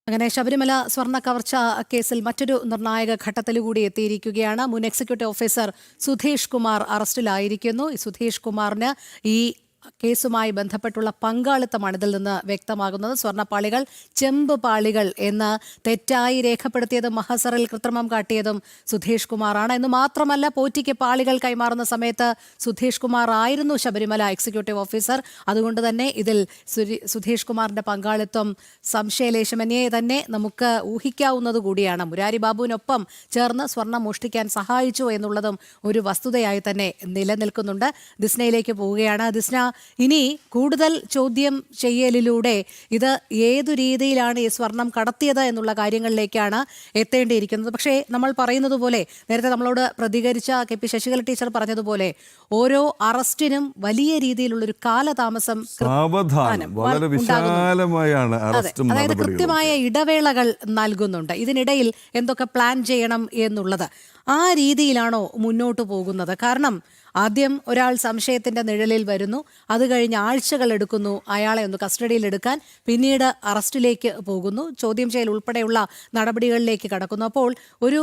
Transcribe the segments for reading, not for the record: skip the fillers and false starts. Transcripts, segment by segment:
അങ്ങനെ ശബരിമല സ്വർണ്ണ കവർച്ച കേസിൽ മറ്റൊരു നിർണായക ഘട്ടത്തിലുകൂടി എത്തിയിരിക്കുകയാണ്. മുൻ എക്സിക്യൂട്ടീവ് ഓഫീസർ സുധീഷ് കുമാർ അറസ്റ്റിലായിരിക്കുന്നു. സുധീഷ് കുമാറിന് ഈ കേസുമായി ബന്ധപ്പെട്ടുള്ള പങ്കാളിത്തമാണ് ഇതിൽ നിന്ന് വ്യക്തമാകുന്നത്. സ്വർണ്ണപ്പാളികൾ ചെമ്പ് പാളികൾ എന്ന് തെറ്റായി രേഖപ്പെടുത്തിയതും മഹസറിൽ കൃത്രിമം കാട്ടിയതും സുധീഷ് കുമാറാണ് എന്ന് മാത്രമല്ല, പോറ്റിക്ക് പാളികൾ കൈമാറുന്ന സമയത്ത് സുധീഷ് കുമാർ ആയിരുന്നു ശബരിമല എക്സിക്യൂട്ടീവ് ഓഫീസർ. അതുകൊണ്ട് തന്നെ ഇതിൽ സുധീഷ് കുമാറിന്റെ പങ്കാളിത്തം സംശയലേശമന്യേ തന്നെ നമുക്ക് ഊഹിക്കാവുന്നത് കൂടിയാണ്. മുരാരി ബാബുവിനൊപ്പം ചേർന്ന് സ്വർണം മോഷ്ടിക്കാൻ സഹായിച്ചു എന്നുള്ളതും ഒരു വസ്തുതയായി തന്നെ നിലനിൽക്കുന്നുണ്ട്. ദിസ്നയിലേക്ക് പോവുകയാണ്. ദിസ്ന, ഇനി കൂടുതൽ ചോദ്യം ചെയ്യലിലൂടെ ഇത് ഏതു രീതിയിലാണ് ഈ സ്വർണം കടത്തിയത് എന്നുള്ള കാര്യങ്ങളിലേക്കാണ് എത്തേണ്ടിയിരിക്കുന്നത്. പക്ഷേ നമ്മൾ പറയുന്നത് പോലെ, നേരത്തെ നമ്മളോട് പ്രതികരിച്ച കെ.പി. ശശികല ടീച്ചർ പറഞ്ഞതുപോലെ, ഓരോ അറസ്റ്റിനും വലിയ രീതിയിലുള്ളൊരു കാലതാമസം വളരെ വിശാലമായാണ് അതായത് കൃത്യമായ ഇടവേളകൾ നൽകുന്നുണ്ട്. ഇതിനിടയിൽ എന്തൊക്കെ പ്ലാൻ ചെയ്യണം എന്നുള്ളത് ആ രീതിയിലാണോ മുന്നോട്ട് പോകുന്നത്? കാരണം ആദ്യം ഒരാൾ സംശയത്തിന്റെ നിഴലിൽ വരുന്നു, അത് കഴിഞ്ഞ് ആഴ്ചകൾ എടുക്കുന്നു അയാളെ ഒന്ന് കസ്റ്റഡിയിൽ എടുക്കാൻ, പിന്നീട് അറസ്റ്റിലേക്ക് പോകുന്നു, ചോദ്യം ചെയ്യൽ ഉൾപ്പെടെയുള്ള നടപടികളിലേക്ക് കടക്കുന്നു. അപ്പോൾ ഒരു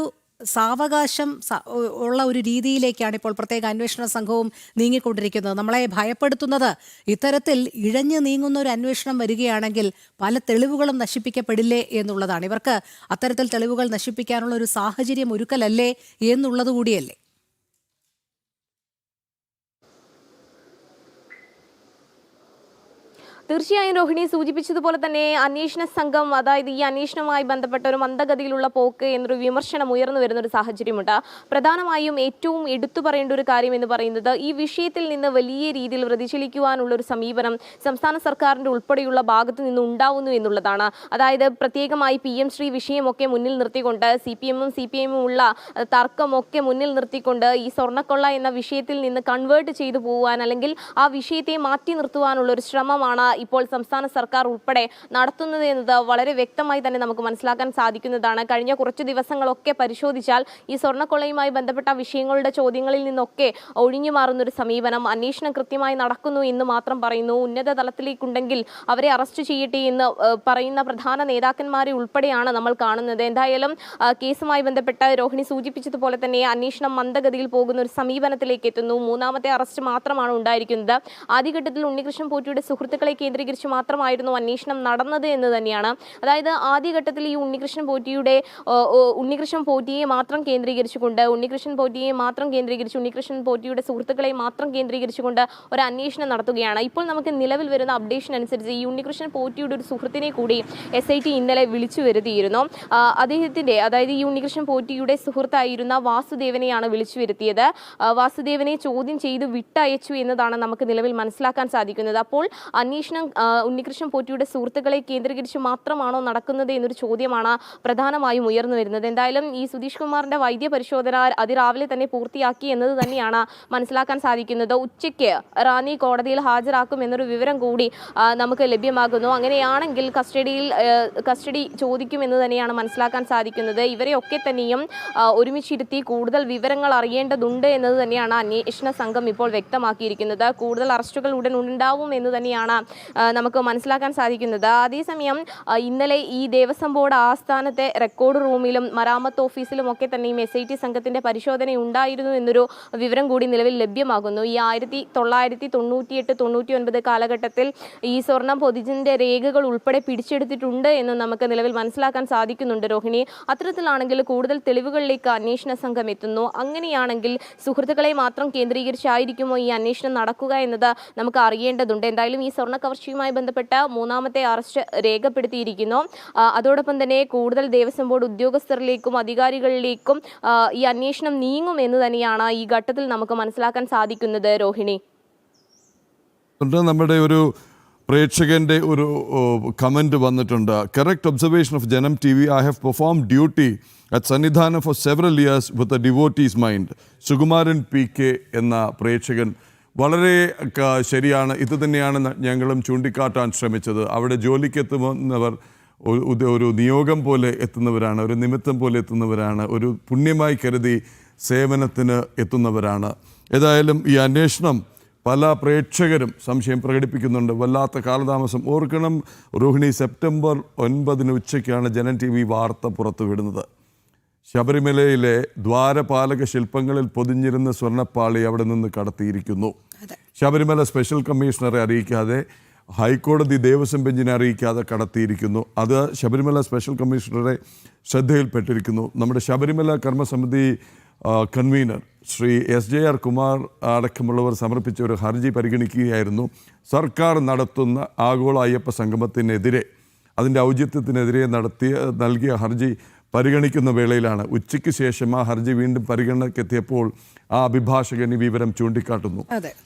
സാവകാശം ഉള്ള ഒരു രീതിയിലേക്കാണ് ഇപ്പോൾ പ്രത്യേക അന്വേഷണ സംഘവും നീങ്ങിക്കൊണ്ടിരിക്കുന്നത്. നമ്മളെ ഭയപ്പെടുത്തുന്നത് ഇത്തരത്തിൽ ഇഴഞ്ഞു നീങ്ങുന്ന ഒരു അന്വേഷണം വരികയാണെങ്കിൽ പല തെളിവുകളും നശിപ്പിക്കപ്പെടില്ലേ എന്നുള്ളതാണ്. ഇവർക്ക് അത്തരത്തിൽ തെളിവുകൾ നശിപ്പിക്കാനുള്ള ഒരു സാഹചര്യം ഒരുക്കലല്ലേ എന്നുള്ളത് കൂടിയല്ലേ? തീർച്ചയായും രോഹിണി സൂചിപ്പിച്ചതുപോലെ തന്നെ അന്വേഷണ സംഘം, അതായത് ഈ അന്വേഷണവുമായി ബന്ധപ്പെട്ട ഒരു മന്ദഗതിയിലുള്ള പോക്ക് എന്നൊരു വിമർശനം ഉയർന്നു വരുന്ന ഒരു സാഹചര്യമുണ്ട്. പ്രധാനമായും ഏറ്റവും എടുത്തു പറയേണ്ട ഒരു കാര്യം എന്ന് പറയുന്നത്, ഈ വിഷയത്തിൽ നിന്ന് വലിയ രീതിയിൽ വ്യതിചലിക്കുവാനുള്ള ഒരു സമീപനം സംസ്ഥാന സർക്കാരിന്റെ ഉൾപ്പെടെയുള്ള ഭാഗത്തു നിന്ന് ഉണ്ടാവുന്നു എന്നുള്ളതാണ്. അതായത് പ്രത്യേകമായി PM ശ്രീ വിഷയമൊക്കെ മുന്നിൽ നിർത്തിക്കൊണ്ട്, CPM ഉള്ള തർക്കമൊക്കെ മുന്നിൽ നിർത്തിക്കൊണ്ട് ഈ സ്വർണ്ണക്കൊള്ള എന്ന വിഷയത്തിൽ നിന്ന് കൺവേർട്ട് ചെയ്തു പോകാൻ, അല്ലെങ്കിൽ ആ വിഷയത്തെ മാറ്റി നിർത്തുവാനുള്ള ഒരു ശ്രമമാണ് ഇപ്പോൾ സംസ്ഥാന സർക്കാർ ഉൾപ്പെടെ നടത്തുന്നത് എന്നത് വളരെ വ്യക്തമായി തന്നെ നമുക്ക് മനസ്സിലാക്കാൻ സാധിക്കുന്നതാണ്. കഴിഞ്ഞ കുറച്ച് ദിവസങ്ങളൊക്കെ പരിശോധിച്ചാൽ ഈ സ്വർണ്ണക്കൊള്ളയുമായി ബന്ധപ്പെട്ട വിഷയങ്ങളുടെ ചോദ്യങ്ങളിൽ നിന്നൊക്കെ ഒഴിഞ്ഞു മാറുന്നൊരു സമീപനം, അന്വേഷണം കൃത്യമായി നടക്കുന്നു എന്ന് മാത്രം പറയുന്നു, ഉന്നത തലത്തിലേക്കുണ്ടെങ്കിൽ അവരെ അറസ്റ്റ് ചെയ്യട്ടെ എന്ന് പറയുന്ന പ്രധാന നേതാക്കന്മാരെ ഉൾപ്പെടെയാണ് നമ്മൾ കാണുന്നത്. എന്തായാലും കേസുമായി ബന്ധപ്പെട്ട് രോഹിണി സൂചിപ്പിച്ചതുപോലെ തന്നെ അന്വേഷണം മന്ദഗതിയിൽ പോകുന്ന ഒരു സമീപനത്തിലേക്ക് എത്തുന്നു. മൂന്നാമത്തെ അറസ്റ്റ് മാത്രമാണ് ഉണ്ടായിരിക്കുന്നത്. ആദ്യഘട്ടത്തിൽ ഉണ്ണികൃഷ്ണൻ പോറ്റിയുടെ സുഹൃത്തുക്കളെ കേന്ദ്രീകരിച്ച് മാത്രമായിരുന്നു അന്വേഷണം നടന്നത് എന്ന് തന്നെയാണ്. അതായത് ആദ്യഘട്ടത്തിൽ ഈ ഉണ്ണികൃഷ്ണൻ പോറ്റിയെ മാത്രം കേന്ദ്രീകരിച്ചുകൊണ്ട്, ഉണ്ണികൃഷ്ണൻ പോറ്റിയുടെ സുഹൃത്തുക്കളെ മാത്രം കേന്ദ്രീകരിച്ചുകൊണ്ട് ഒരു അന്വേഷണം നടത്തുകയാണ്. ഇപ്പോൾ നമുക്ക് നിലവിൽ വരുന്ന അപ്ഡേഷൻ അനുസരിച്ച് ഈ ഉണ്ണികൃഷ്ണൻ പോറ്റിയുടെ ഒരു സുഹൃത്തിനെ കൂടി SIT ഇന്നലെ വിളിച്ചു വരുത്തിയിരുന്നു. അദ്ദേഹത്തിന്റെ, അതായത് ഈ ഉണ്ണികൃഷ്ണൻ പോറ്റിയുടെ സുഹൃത്തായിരുന്ന വാസുദേവനെയാണ് വിളിച്ചു വരുത്തിയത്. വാസുദേവനെ ചോദ്യം ചെയ്ത് വിട്ടയച്ചു എന്നതാണ് നമുക്ക് നിലവിൽ മനസ്സിലാക്കാൻ സാധിക്കുന്നത്. അപ്പോൾ അന്വേഷണം ഉണ്ണികൃഷ്ണൻ പോറ്റിയുടെ സുഹൃത്തുക്കളെ കേന്ദ്രീകരിച്ച് മാത്രമാണോ നടക്കുന്നത് എന്നൊരു ചോദ്യമാണ് പ്രധാനമായും ഉയർന്നു വരുന്നത്. എന്തായാലും ഈ സുധീഷ് കുമാറിന്റെ വൈദ്യ പരിശോധന അതിരാവിലെ തന്നെ പൂർത്തിയാക്കി എന്നത് തന്നെയാണ് മനസ്സിലാക്കാൻ സാധിക്കുന്നത്. ഉച്ചയ്ക്ക് റാന്നി കോടതിയിൽ ഹാജരാക്കും എന്നൊരു വിവരം കൂടി നമുക്ക് ലഭ്യമാകുന്നു. അങ്ങനെയാണെങ്കിൽ കസ്റ്റഡി ചോദിക്കുമെന്ന് തന്നെയാണ് മനസ്സിലാക്കാൻ സാധിക്കുന്നത്. ഇവരെയൊക്കെ തന്നെയും ഒരുമിച്ചിരുത്തി കൂടുതൽ വിവരങ്ങൾ അറിയേണ്ടതുണ്ട് എന്നത് തന്നെയാണ് അന്വേഷണ സംഘം ഇപ്പോൾ വ്യക്തമാക്കിയിരിക്കുന്നത്. കൂടുതൽ അറസ്റ്റുകൾ ഉടൻ ഉണ്ടാവും എന്ന് തന്നെയാണ് നമുക്ക് മനസ്സിലാക്കാൻ സാധിക്കുന്നത്. അതേസമയം ഇന്നലെ ഈ ദേവസ്വം ബോർഡ് ആസ്ഥാനത്തെ റെക്കോർഡ് റൂമിലും മരാമത്ത് ഓഫീസിലും ഒക്കെ തന്നെയും SIT സംഘത്തിന്റെ പരിശോധന ഉണ്ടായിരുന്നു എന്നൊരു വിവരം കൂടി നിലവിൽ ലഭ്യമാകുന്നു. ഈ 1998-99 കാലഘട്ടത്തിൽ ഈ സ്വർണം പൊതിച്ചതിന്റെ രേഖകൾ ഉൾപ്പെടെ പിടിച്ചെടുത്തിട്ടുണ്ട് എന്ന് നമുക്ക് നിലവിൽ മനസ്സിലാക്കാൻ സാധിക്കുന്നുണ്ട് രോഹിണി. അത്തരത്തിലാണെങ്കിൽ കൂടുതൽ തെളിവുകളിലേക്ക് അന്വേഷണ സംഘം എത്തുന്നു. അങ്ങനെയാണെങ്കിൽ സുഹൃത്തുക്കളെ മാത്രം കേന്ദ്രീകരിച്ചായിരിക്കുമോ ഈ അന്വേഷണം നടക്കുക എന്നത് നമുക്ക് അറിയേണ്ടതുണ്ട്. എന്തായാലും ഈ സ്വർണ്ണ കവർച്ചയുമായി ബന്ധപ്പെട്ട് മൂന്നാമത്തെ അറസ്റ്റ് രേഖപ്പെടുത്തിയിരിക്കുന്നു. അതോടൊപ്പം തന്നെ കൂടുതൽ ദേവസ്വം ബോർഡ് ഉദ്യോഗസ്ഥരിലേക്കും അധികാരികളിലേക്കും ഈ അന്വേഷണം നീങ്ങും എന്ന് തന്നെയാണ് ഈ ഘട്ടത്തിൽ നമുക്ക് മനസ്സിലാക്കാൻ സാധിക്കുന്നത് രോഹിണി. നമ്മുടെ ഒരു പ്രേക്ഷകന്റെ ഒരു കമന്റ് വന്നിട്ടുണ്ട്. കറക്റ്റ് ഒബ്സർവേഷൻ ഓഫ് ജനം TV. I have performed duty at Sannidhanam for several years with a devotee's mind. Sukumaran PK എന്ന പ്രേക്ഷകൻ വളരെ ശരിയാണ്. ഇത് തന്നെയാണ് ഞങ്ങളും ചൂണ്ടിക്കാട്ടാൻ ശ്രമിച്ചത്. അവിടെ ജോലിക്ക് എത്തുന്നവർ ഒരു നിയോഗം പോലെ എത്തുന്നവരാണ്, ഒരു നിമിത്തം പോലെ എത്തുന്നവരാണ്, ഒരു പുണ്യമായി കരുതി സേവനത്തിന് എത്തുന്നവരാണ്. ഏതായാലും ഈ അന്വേഷണം പല പ്രേക്ഷകരും സംശയം പ്രകടിപ്പിക്കുന്നുണ്ട്. വല്ലാത്ത കാലതാമസം. ഓർക്കണം രോഹിണി, സെപ്റ്റംബർ 9 ഉച്ചയ്ക്കാണ് ജനം TV വാർത്ത പുറത്തുവിടുന്നത്. ശബരിമലയിലെ ദ്വാരപാലക ശില്പങ്ങളിൽ പൊതിഞ്ഞിരുന്ന സ്വർണ്ണപ്പാളി അവിടെ നിന്ന് കടത്തിയിരിക്കുന്നു. ശബരിമല സ്പെഷ്യൽ കമ്മീഷണറെ അറിയിക്കാതെ, ഹൈക്കോടതി ദേവസ്വം ബെഞ്ചിനെ അറിയിക്കാതെ കടത്തിയിരിക്കുന്നു. അത് ശബരിമല സ്പെഷ്യൽ കമ്മീഷണറുടെ ശ്രദ്ധയിൽപ്പെട്ടിരിക്കുന്നു. നമ്മുടെ ശബരിമല കർമ്മസമിതി കൺവീനർ ശ്രീ SJR കുമാർ അടക്കമുള്ളവർ സമർപ്പിച്ച ഒരു ഹർജി പരിഗണിക്കുകയായിരുന്നു. സർക്കാർ നടത്തുന്ന ആഗോള അയ്യപ്പ സംഗമത്തിനെതിരെ, അതിൻ്റെ ഔചിത്യത്തിനെതിരെ നൽകിയ ഹർജി പരിഗണിക്കുന്ന വേളയിലാണ്. ഉച്ചയ്ക്ക് ശേഷം ആ ഹർജി വീണ്ടും പരിഗണനയ്ക്കെത്തിയപ്പോൾ ആ അഭിഭാഷകൻ ഈ വിവരം ചൂണ്ടിക്കാട്ടുന്നു.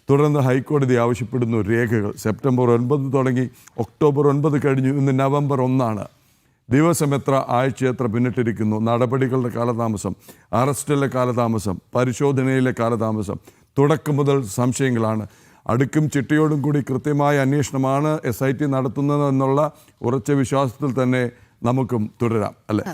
തുടർന്ന് ഹൈക്കോടതി ആവശ്യപ്പെടുന്നു രേഖകൾ. സെപ്റ്റംബർ 9 തുടങ്ങി ഒക്ടോബർ 9 കഴിഞ്ഞു. ഇന്ന് നവംബർ 1. ദിവസം എത്ര, ആഴ്ച എത്ര പിന്നിട്ടിരിക്കുന്നു. നടപടികളുടെ കാലതാമസം, അറസ്റ്റിലെ കാലതാമസം, പരിശോധനയിലെ കാലതാമസം, തുടക്കം മുതൽ സംശയങ്ങളാണ്. അടുക്കും ചിട്ടയോടും കൂടി കൃത്യമായ അന്വേഷണമാണ് SIT നടത്തുന്നത് എന്നുള്ള ഉറച്ച വിശ്വാസത്തിൽ തന്നെ നമുക്കും തുടരാം, അല്ലേ?